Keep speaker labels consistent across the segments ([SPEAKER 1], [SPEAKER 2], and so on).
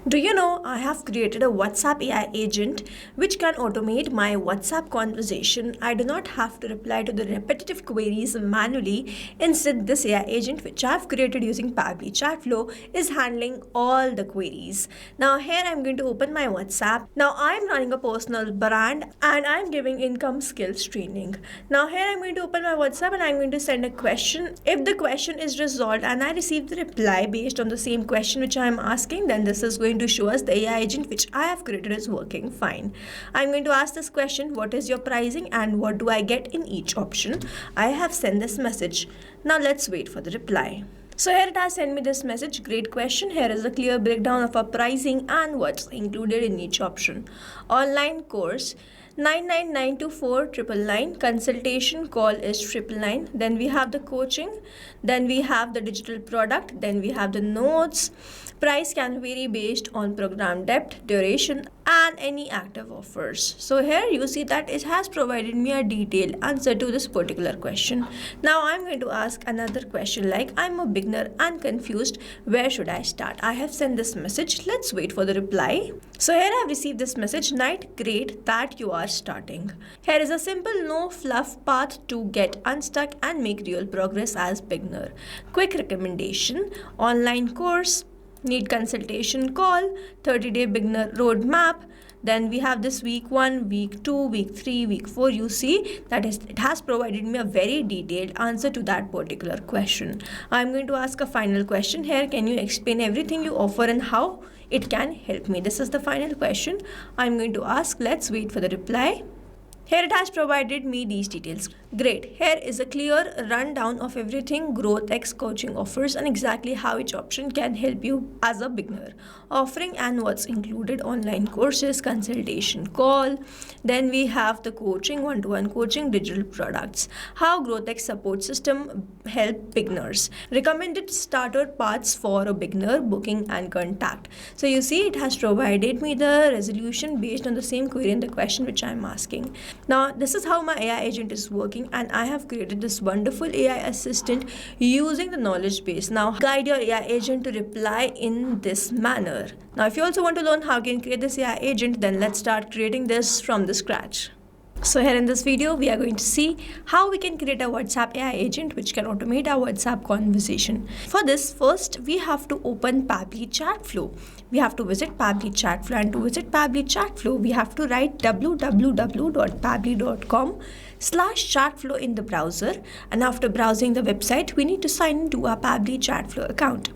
[SPEAKER 1] Do you know I have created a WhatsApp AI agent which can automate my WhatsApp conversation? I do not have to reply to the repetitive queries manually. Instead, this AI agent which I have created using Pabbly Chatflow is handling all the queries. Now here I'm going to open my WhatsApp. Now I'm running a personal brand and I'm giving income skills training. Now here I'm going to open my WhatsApp and I'm going to send a question. If the question is resolved and I receive the reply based on the same question which I am asking, then this is going to show us the AI agent which I have created is working fine. I'm going to ask this question, what is your pricing and what do I get in each option? I have sent this message. Now let's wait for the reply. So here it has sent me this message, great question. Here is a clear breakdown of our pricing and what's included in each option. Online course 99924 consultation call is 999. Then we have the coaching, then we have the digital product, then we have the notes. Price can vary based on program depth, duration and any active offers. So here you see that it has provided me a detailed answer to this particular question. Now I'm going to ask another question like, I'm a beginner and confused, where should I start? I have sent this message. Let's wait for the reply. So here I have received this message, night, great that you are starting. Here is a simple no fluff path to get unstuck and make real progress as beginner. Quick recommendation, online course, need consultation call, 30-day beginner roadmap. Then we have this week 1, week 2, week 3, week 4. You see that it has provided me a very detailed answer to that particular question. I'm going to ask a final question here. Can you explain everything you offer and how it can help me? This is the final question I'm going to ask. Let's wait for the reply. Here it has provided me these details. Great. Here is a clear rundown of everything Growth X coaching offers and exactly how each option can help you as a beginner. Offering and what's included, online courses, consultation call. Then we have the coaching, one-to-one coaching, digital products. How Growth X support system help beginners. Recommended starter paths for a beginner, booking and contact. So you see it has provided me the resolution based on the same query and the question which I'm asking. Now this is how my AI agent is working and I have created this wonderful AI assistant using the knowledge base. Now guide your AI agent to reply in this manner. Now if you also want to learn how you can create this AI agent, then let's start creating this from the scratch. So here in this video, we are going to see how we can create a WhatsApp AI agent which can automate our WhatsApp conversation. For this, first we have to open Pabbly Chatflow. We have to visit Pabbly Chatflow, and to visit Pabbly Chatflow, we have to write www.pabbly.com/chatflow in the browser. And after browsing the website, we need to sign into our Pabbly Chatflow account.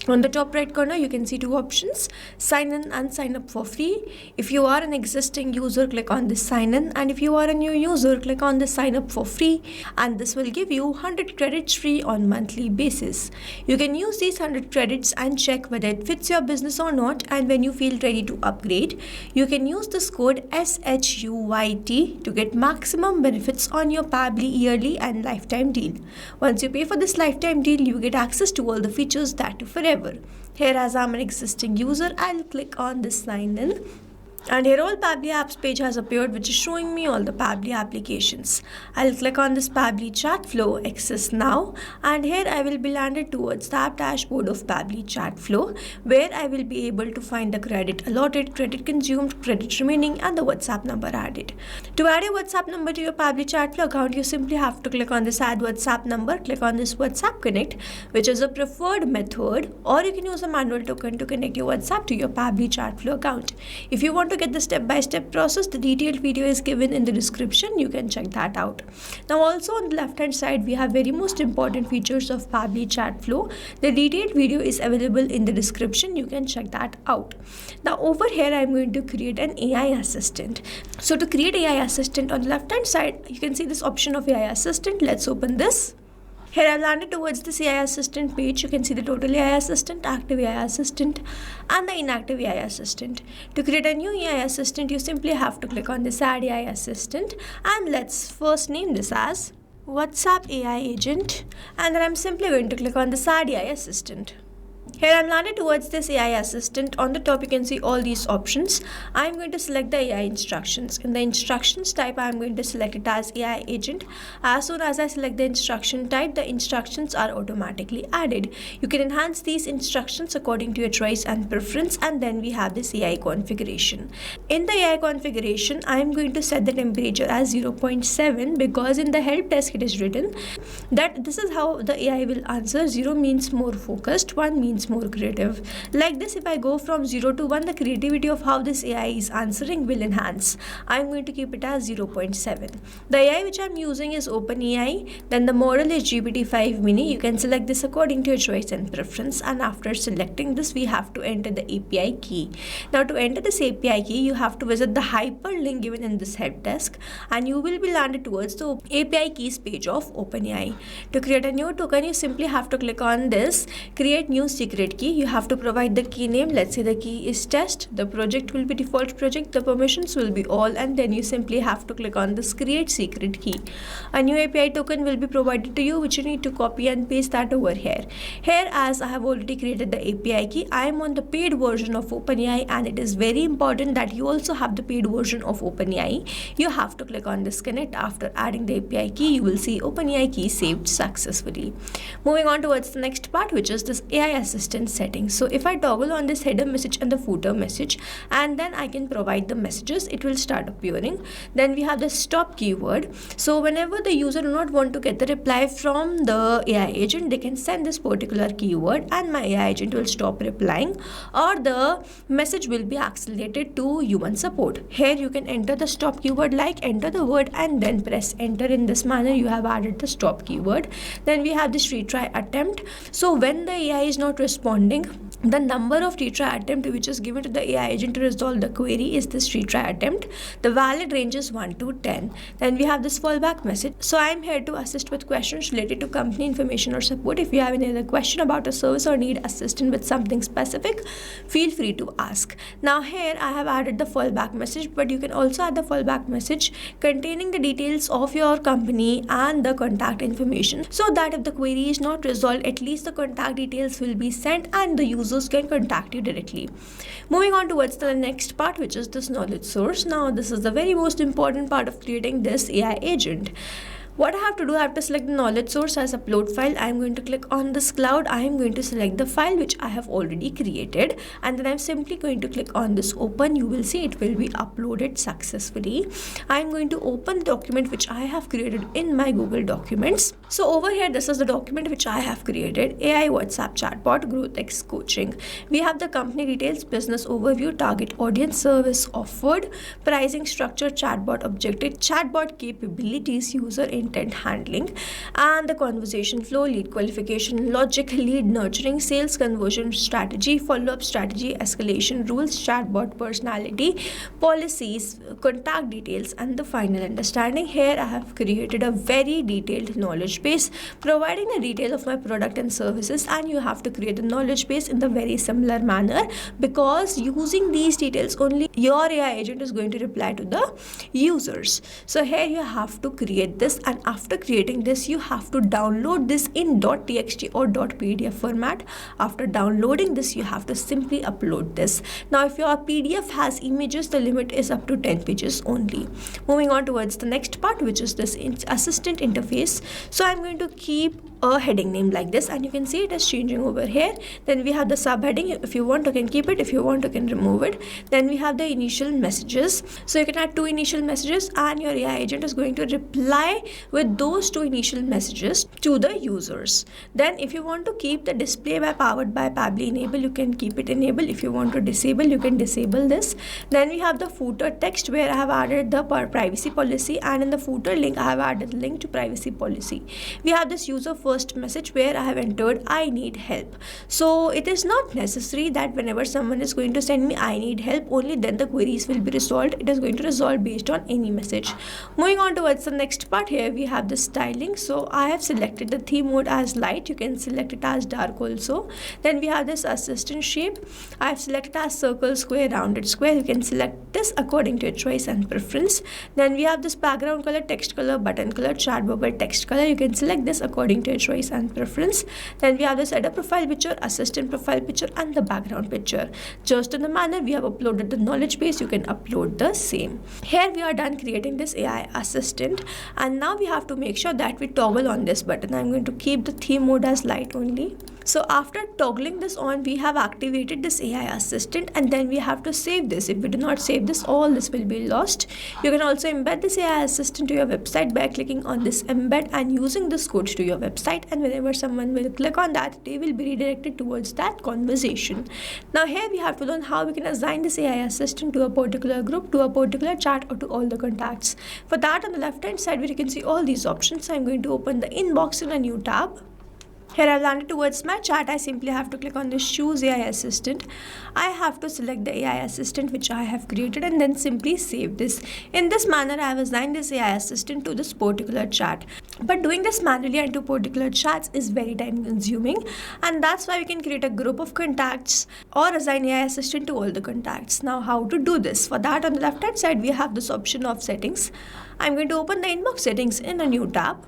[SPEAKER 1] On the top right corner, you can see two options, sign in and sign up for free. If you are an existing user, click on this sign in, and if you are a new user, click on this sign up for free, and this will give you 100 credits free on monthly basis. You can use these 100 credits and check whether it fits your business or not, and when you feel ready to upgrade, you can use this code SHUYT to get maximum benefits on your Pabbly yearly and lifetime deal. Once you pay for this lifetime deal, you get access to all the features that you forever. Here, as I'm an existing user, I'll click on this sign in, and here all Pabbly apps page has appeared, which is showing me all the Pabbly applications. I'll click on this Pabbly Chatflow access now, and here I will be landed towards the app dashboard of Pabbly Chatflow, where I will be able to find the credit allotted, credit consumed, credit remaining and the WhatsApp number added. To add a WhatsApp number to your Pabbly Chatflow account, you simply have to click on this add WhatsApp number, click on this WhatsApp connect, which is a preferred method, or you can use a manual token to connect your WhatsApp to your Pabbly Chatflow account. If you want to get the step-by-step process, the detailed video is given in the description. You can check that out. Now also on the left hand side, we have very most important features of Pabbly Chatflow. The detailed video is available in the description. You can check that out. Now over here, I'm going to create an AI assistant. So to create AI assistant, on the left hand side, you can see this option of AI assistant. Let's open this. Here I've landed towards this AI assistant page. You can see the total AI assistant, active AI assistant and the inactive AI assistant. To create a new AI assistant, you simply have to click on this add AI assistant, and let's first name this as WhatsApp AI agent, and then I'm simply going to click on this add AI assistant. Here I'm landed towards this AI assistant. On the top you can see all these options. I'm going to select the AI instructions. In the instructions type I'm going to select it as AI agent. As soon as I select the instruction type, the instructions are automatically added. You can enhance these instructions according to your choice and preference, and then we have this AI configuration. In the AI configuration I'm going to set the temperature as 0.7 because in the help desk it is written that this is how the AI will answer. 0 means more focused, 1 means more creative. Like this, if I go from 0 to 1, the creativity of how this AI is answering will enhance. I'm going to keep it as 0.7. The AI which I'm using is OpenAI. Then the model is GPT-5 mini. You can select this according to your choice and preference, and after selecting this we have to enter the API key. Now to enter this API key you have to visit the hyperlink given in this help desk and you will be landed towards the API keys page of OpenAI. To create a new token you simply have to click on this create new secret key. You have to provide the key name. Let's say the key is test, the project will be default project, the permissions will be all, and then you simply have to click on this create secret key. A new API token will be provided to you which you need to copy and paste that over here. Here, as I have already created the API key, I am on the paid version of OpenAI, and it is very important that you also have the paid version of OpenAI. You have to click on this connect. After adding the API key you will see OpenAI key saved successfully. Moving on towards the next part, which is this AI assistant settings. So if I toggle on this header message and the footer message, and then I can provide the messages, it will start appearing. Then we have the stop keyword. So whenever the user do not want to get the reply from the AI agent, they can send this particular keyword and my AI agent will stop replying, or the message will be accelerated to human support. Here you can enter the stop keyword, like enter the word and then press enter. In this manner you have added the stop keyword. Then we have this retry attempt. So when the AI is not responding, the number of retry attempt which is given to the AI agent to resolve the query is this retry attempt. The valid range is 1 to 10. Then we have this fallback message. So I am here to assist with questions related to company information or support. If you have any other question about a service or need assistance with something specific, feel free to ask. Now here I have added the fallback message, but you can also add the fallback message containing the details of your company and the contact information, so that if the query is not resolved, at least the contact details will be sent and the users can contact you directly. Moving on towards the next part, which is this knowledge source. Now this is the very most important part of creating this AI agent. What I have to do, I have to select the knowledge source as upload file. I am going to click on this cloud. I am going to select the file which I have already created, and then I'm simply going to click on this open. You will see it will be uploaded successfully. I am going to open the document which I have created in my Google Documents. So over here, this is the document which I have created: AI WhatsApp chatbot Growth X coaching. We have the company details, business overview, target audience, service offered, pricing structure, chatbot objective, chatbot capabilities, user intent handling, and the conversation flow, lead qualification logic, lead nurturing, sales conversion strategy, follow-up strategy, escalation rules, chatbot personality, policies, contact details, and the final understanding. Here I have created a very detailed knowledge base providing the detail of my product and services, and you have to create the knowledge base in the very similar manner, because using these details only your AI agent is going to reply to the users. So here you have to create this, and after creating this you have to download this in .txt or .pdf format. After downloading this you have to simply upload this. Now if your PDF has images, the limit is up to 10 pages only. Moving on towards the next part, which is this assistant interface. So I'm going to keep a heading name like this, and you can see it is changing over here. Then we have the subheading. If you want you can keep it, if you want you can remove it. Then we have the initial messages. So you can add 2 initial messages and your AI agent is going to reply with those 2 initial messages to the users. Then if you want to keep the display by powered by Pabbly enable, you can keep it enabled. If you want to disable, you can disable this. Then we have the footer text, where I have added the privacy policy, and in the footer link I have added the link to privacy policy. We have this user first message where I have entered I need help. So it is not necessary that whenever someone is going to send me I need help, only then the queries will be resolved. It is going to resolve based on any message. Moving on towards the next part, here we have the styling. So I have selected the theme mode as light. You can select it as dark also. Then we have this assistant shape. I have selected as circle, square, rounded square. You can select this according to your choice and preference. Then we have this background color, text color, button color, chat bubble, text color. You can select this according to your choice and preference. Then we have the setup profile picture, assistant profile picture, and the background picture. Just in the manner we have uploaded the knowledge base, you can upload the same. Here we are done creating this AI assistant, and now we have to make sure that we toggle on this button. I'm going to keep the theme mode as light only. So after toggling this on, we have activated this AI assistant, and then we have to save this. If we do not save this, all this will be lost. You can also embed this AI assistant to your website by clicking on this embed and using this code to your website, and whenever someone will click on that, they will be redirected towards that conversation. Now here we have to learn how we can assign this AI assistant to a particular group, to a particular chat, or to all the contacts. For that, on the left hand side where you can see all these options, I'm going to open the inbox in a new tab. Here I've landed towards my chat. I simply have to click on this choose AI assistant. I have to select the AI assistant which I have created and then simply save this. In this manner, I have assigned this AI assistant to this particular chat. But doing this manually and to particular chats is very time consuming, and that's why we can create a group of contacts or assign AI assistant to all the contacts. Now how to do this? For that, on the left hand side we have this option of settings. I'm going to open the inbox settings in a new tab.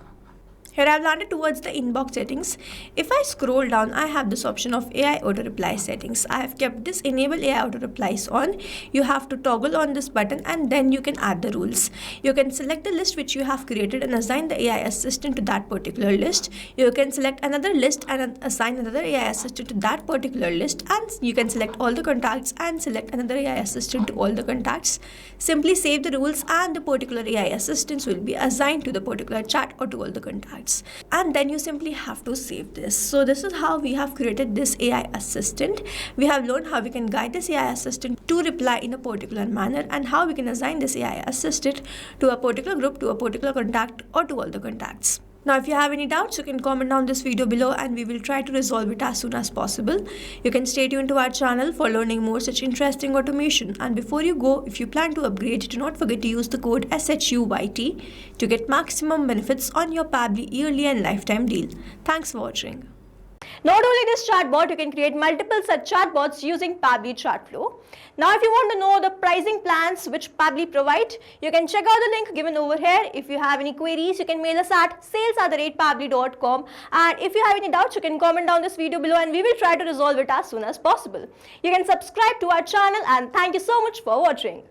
[SPEAKER 1] Here I've landed towards the inbox settings. If I scroll down, I have this option of AI auto reply settings. I have kept this enable AI auto replies on. You have to toggle on this button and then you can add the rules. You can select the list which you have created and assign the AI assistant to that particular list. You can select another list and assign another AI assistant to that particular list, and you can select all the contacts and select another AI assistant to all the contacts. Simply save the rules and the particular AI assistants will be assigned to the particular chat or to all the contacts. And then you simply have to save this. So this is how we have created this AI assistant. We have learned how we can guide this AI assistant to reply in a particular manner, and how we can assign this AI assistant to a particular group, to a particular contact, or to all the contacts. Now, if you have any doubts, you can comment down this video below and we will try to resolve it as soon as possible. You can stay tuned to our channel for learning more such interesting automation. And before you go, if you plan to upgrade, do not forget to use the code SHUYT to get maximum benefits on your Pabbly yearly and lifetime deal. Thanks for watching. Not only this chatbot, you can create multiple such chatbots using Pabbly Chatflow. Now, if you want to know the pricing plans which Pabbly provide, you can check out the link given over here. If you have any queries, you can mail us at sales@pabbly.com. And if you have any doubts, you can comment down this video below and we will try to resolve it as soon as possible. You can subscribe to our channel, and thank you so much for watching.